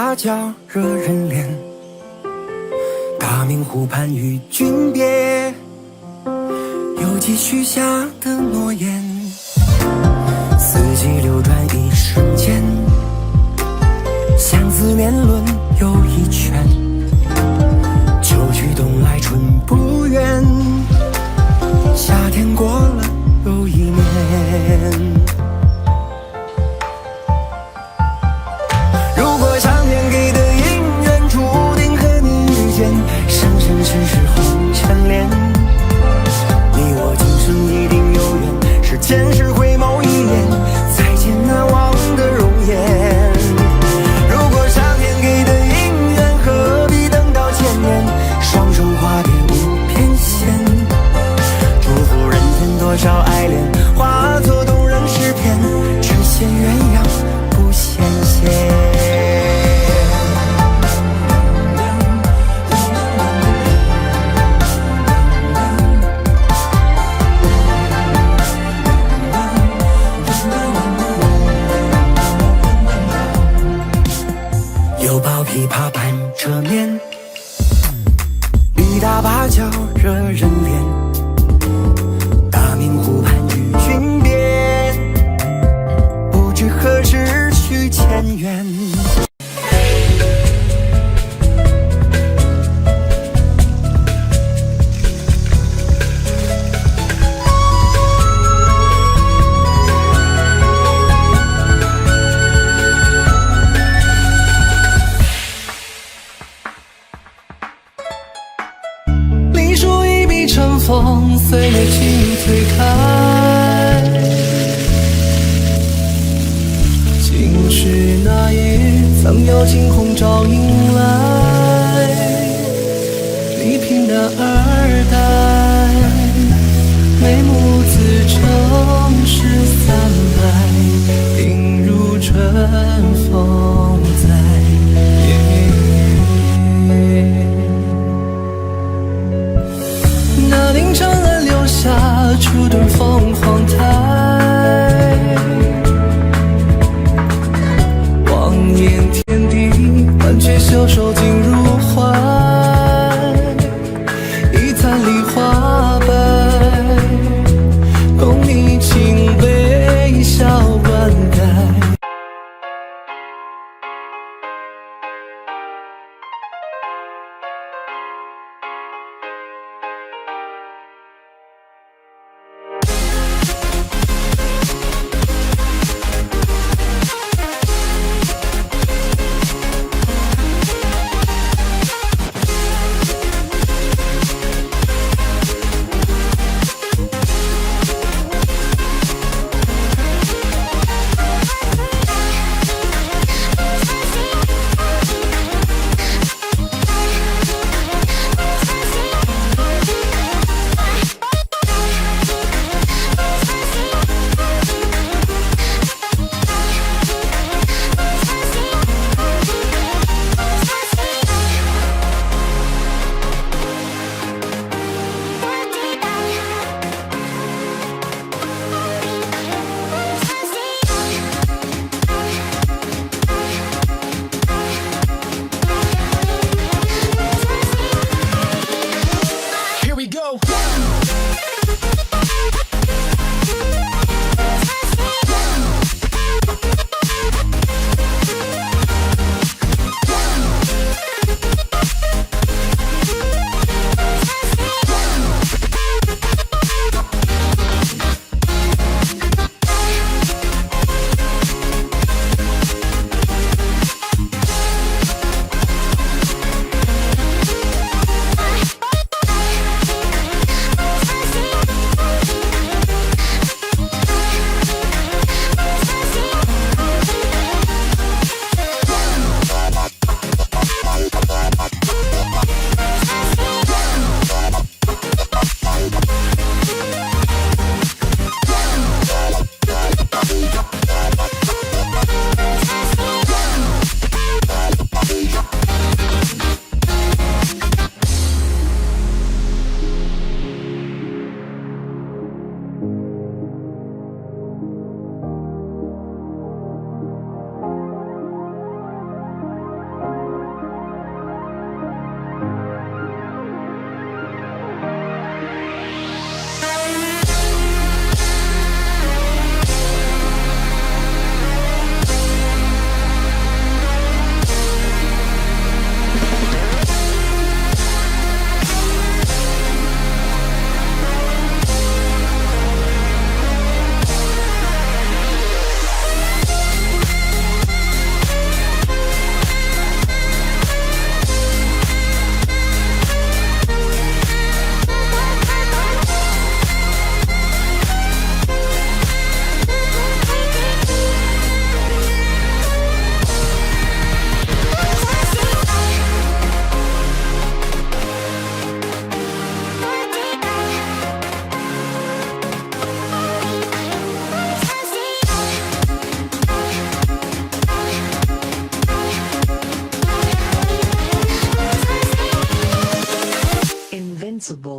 芭蕉惹人怜，大明湖畔与君别，犹记许下的诺言。四季流转一瞬间，像思念轮又一圈，秋去冬来春不远，夏天过了又一年。如果上天给的姻缘注定和你遇见，生生世世后牵连，你我今生一定有缘，是前世回眸一眼，再见难忘的容颜。如果上天给的姻缘，何必等到千年，双生花别无边线，祝福人间多少爱恋，化作动人诗篇，只羡鸳鸯不羡仙。犹抱琵琶半遮面，雨打芭蕉惹人怜，大明湖畔与君别，不知何时续前缘。你书一笔尘封，岁月轻推开。今时那夜，曾有惊鸿照影来。你平淡而淡，眉目自城市散来，映入春风在。那凌晨暗留下初顿凤凰台，望眼天地，万阙袖手尽入怀，一坛梨花白，共你轻微笑灌溉。invincible.